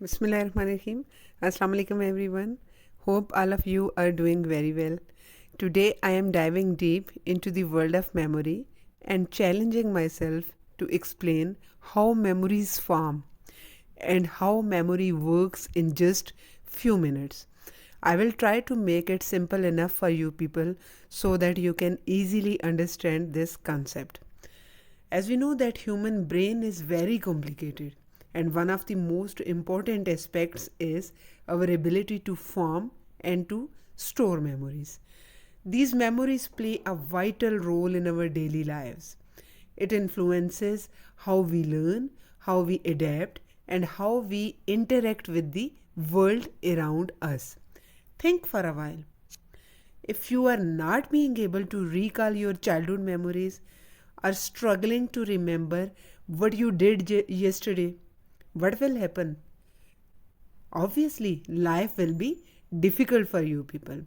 Bismillahirrahmanirrahim. Assalamu alaikum everyone. Hope all of you are doing very well. Today I am diving deep into the world of memory and challenging myself to explain how memories form and how memory works in just few minutes. I will try to make it simple enough for you people so that you can easily understand this concept. As we know that human brain is very complicated, and one of the most important aspects is our ability to form and to store memories. These memories play a vital role in our daily lives. It influences how we learn, how we adapt, and how we interact with the world around us. Think for a while. If you are not being able to recall your childhood memories, are struggling to remember what you did yesterday, what will happen? Obviously, life will be difficult for you people.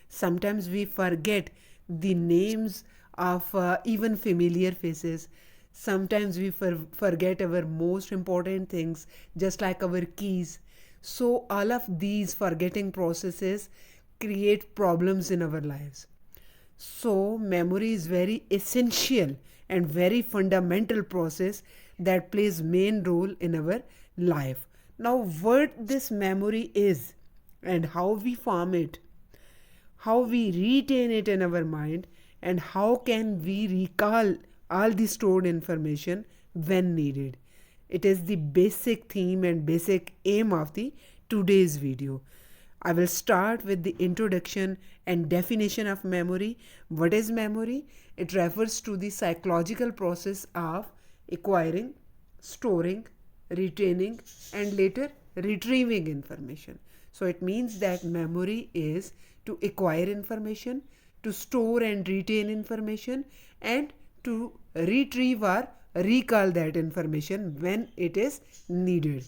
Sometimes we forget the names of even familiar faces. Sometimes we forget our most important things, just like our keys. So, all of these forgetting processes create problems in our lives. So, memory is very essential and very fundamental process that plays main role in our life. Now, what this memory is and how we form it, how we retain it in our mind, and how can we recall all the stored information when needed. It is the basic theme and basic aim of the today's video. I will start with the introduction and definition of memory. What is memory? It refers to the psychological process of acquiring, storing, retaining, and later retrieving information. So it means that memory is to acquire information, to store and retain information, and to retrieve or recall that information when it is needed.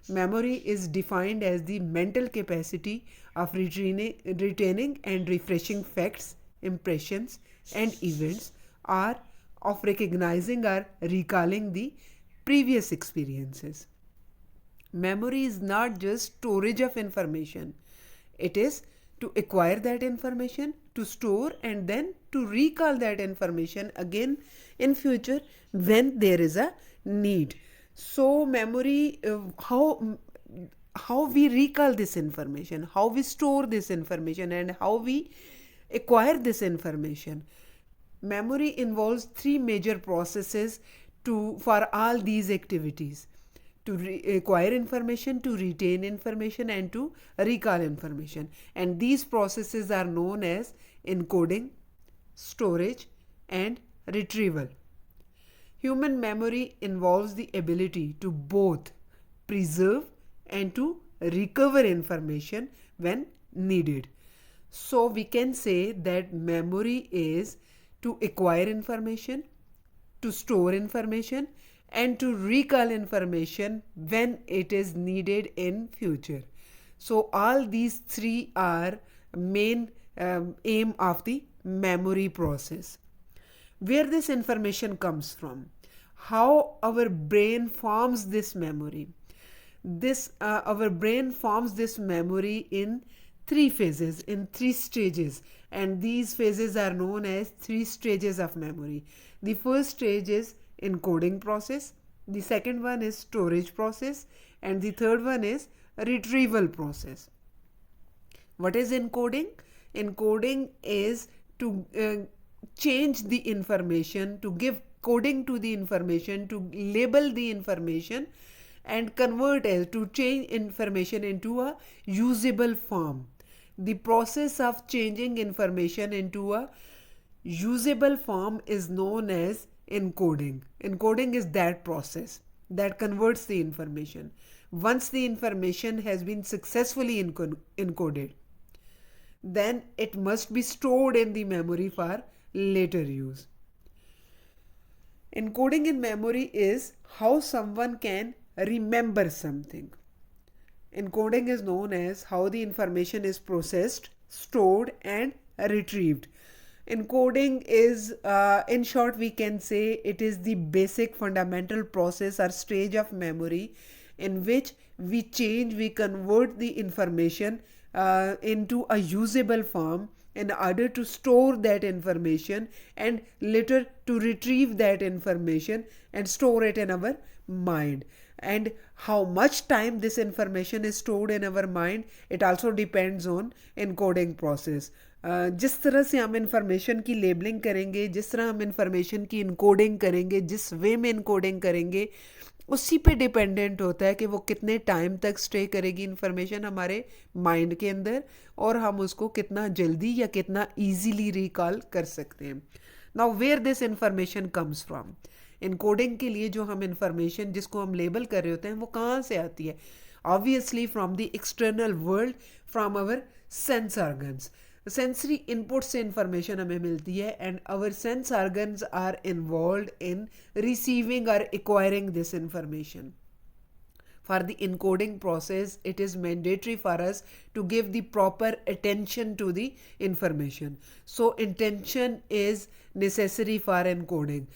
Memory is defined as the mental capacity of retaining and refreshing facts, impressions, and events, or of recognizing or recalling the previous experiences. Memory is not just storage of information, it is to acquire that information, to store, and then to recall that information again in future when there is a need. So memory, how we recall this information, how we store this information, and how we acquire this information. Memory involves three major processes to for all these activities: to acquire information, to retain information, and to recall information. And these processes are known as encoding, storage, and retrieval. Human memory involves the ability to both preserve and to recover information when needed. So we can say that memory is to acquire information, to store information, and to recall information when it is needed in future. So all these three are main aim of the memory process. Where this information comes from, how our brain forms this memory. This Our brain forms this memory in three phases, in three stages, and these phases are known as three stages of memory. The first stage is encoding process, the second one is storage process, and the third one is retrieval process. What is encoding? Encoding is to change the information, to give coding to the information, to label the information, and convert it, to change information into a usable form. The process of changing information into a usable form is known as encoding. Encoding is that process that converts the information. Once the information has been successfully encoded, then it must be stored in the memory for later use. Encoding in memory is how someone can remember something. Encoding is known as how the information is processed, stored, and retrieved. Encoding is, in short, we can say it is the basic fundamental process or stage of memory in which we convert the information into a usable form in order to store that information and later to retrieve that information and store it in our mind. And how much time this information is stored in our mind, it also depends on encoding process. जिस तरह से हम information की labelling करेंगे, जिस तरह हम information की इनकोडिंग करेंगे, जिस वे में इनकोडिंग करेंगे, उसी पे डिपेंडेंट होता है कि वो कितने टाइम तक स्टे करेगी इंफॉर्मेशन हमारे माइंड के अंदर और हम उसको कितना जल्दी या कितना इजीली रिकॉल कर सकते हैं. Now where this information comes from. Encoding के लिए जो हम इंफॉर्मेशन जिसको हम लेबल कर रहे होते हैं वो कहाँ से आती है? Obviously from the external world, from our sense organs. Sensory input से इंफॉर्मेशन हमें मिलती है and our sense organs are involved in receiving और acquiring this information. For the encoding process, it is mandatory for us to give the proper attention to the information. So attention is necessary for encoding.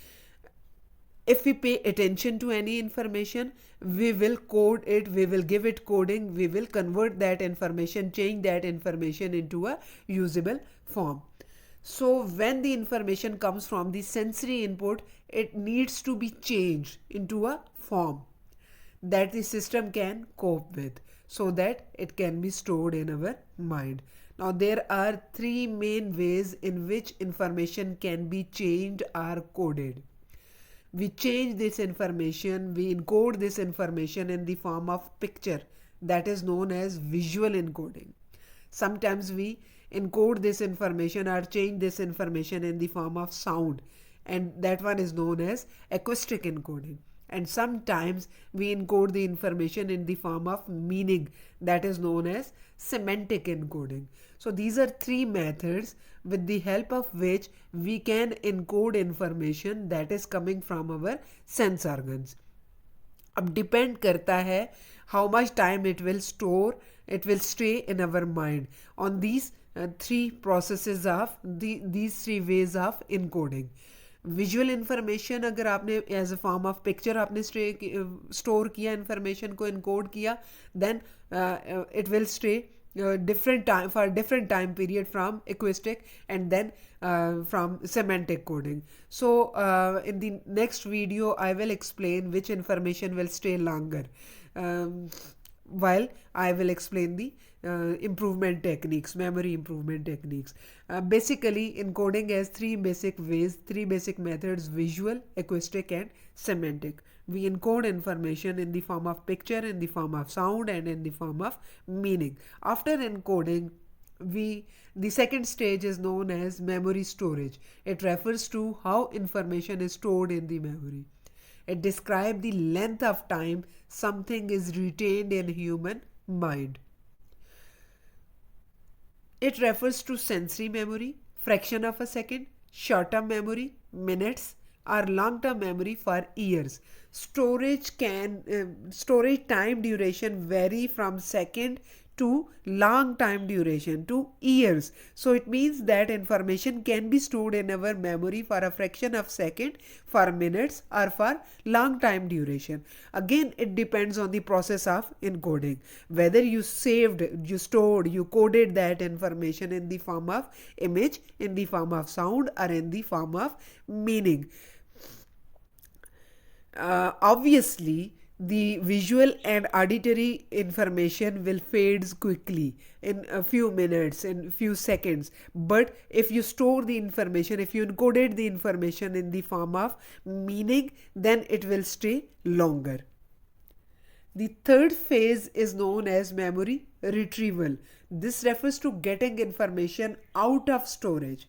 If we pay attention to any information, we will code it, we will give it coding, we will convert that information, change that information into a usable form. So when the information comes from the sensory input, it needs to be changed into a form that the system can cope with so that it can be stored in our mind. Now there are three main ways in which information can be changed or coded. We change this information, we encode this information in the form of picture, that is known as visual encoding. Sometimes we encode this information or change this information in the form of sound, and that one is known as acoustic encoding. And sometimes we encode the information in the form of meaning, that is known as semantic encoding. So these are three methods with the help of which we can encode information that is coming from our sense organs. अब depend करता है how much time it will stay in our mind on these three processes of these three ways of encoding. Visual information अगर आपने as a form of picture आपने store किया, information को encode किया, then it will stay different time for different time period from acoustic and then from semantic coding. So in the next video I will explain which information will stay longer, while I will explain the improvement techniques, memory improvement techniques. Basically encoding has three basic ways, three basic methods: visual, acoustic and semantic. We encode information in the form of picture, in the form of sound and in the form of meaning. After encoding, the second stage is known as memory storage. It refers to how information is stored in the memory. It describes the length of time something is retained in human mind. It refers to sensory memory, fraction of a second, short-term memory, minutes, or long-term memory for years. Storage time duration vary from second to long time duration to years. So it means that information can be stored in our memory for a fraction of second, for minutes or for long time duration. Again, it depends on the process of encoding, whether you saved, you stored, you coded that information in the form of image, in the form of sound or in the form of meaning. Obviously the visual and auditory information will fade quickly in a few minutes, in few seconds, but if you store the information, if you encoded the information in the form of meaning, then it will stay longer. The third phase is known as memory retrieval. This refers to getting information out of storage.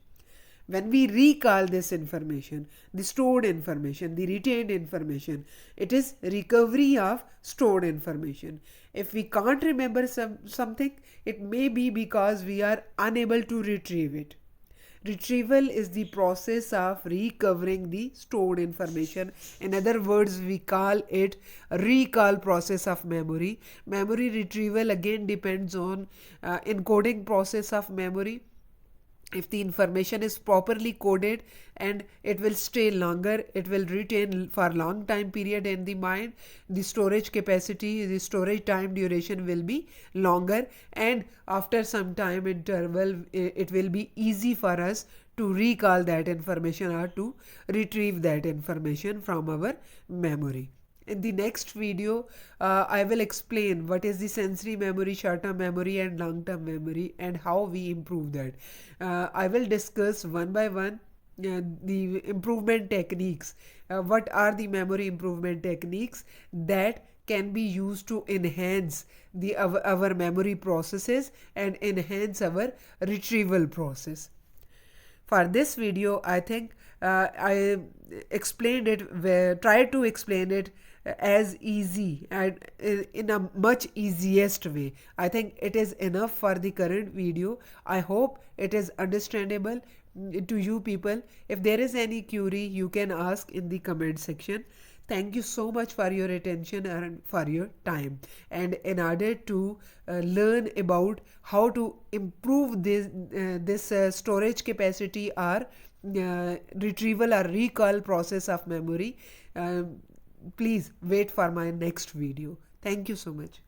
When we recall this information, the stored information, the retained information, it is recovery of stored information. If we can't remember something, it may be because we are unable to retrieve it. Retrieval is the process of recovering the stored information. In other words, we call it recall process of memory. Memory retrieval again depends on encoding process of memory. if the information is properly coded, and it will stay longer, it will retain for long time period in the mind, the storage capacity, the storage time duration will be longer, and after some time interval it will be easy for us to recall that information or to retrieve that information from our memory. In the next video, I will explain what is the sensory memory, short-term memory and long-term memory, and how we improve that. I will discuss one by one the improvement techniques. What are the memory improvement techniques that can be used to enhance our memory processes and enhance our retrieval process. For this video, I think I explained it where tried to explain it as easy and in a much easiest way. I think it is enough for the current video. I hope it is understandable to you people. If there is any query, you can ask in the comment section. Thank you so much for your attention and for your time. And in order to learn about how to improve this storage capacity or retrieval or recall process of memory, please wait for my next video. Thank you so much.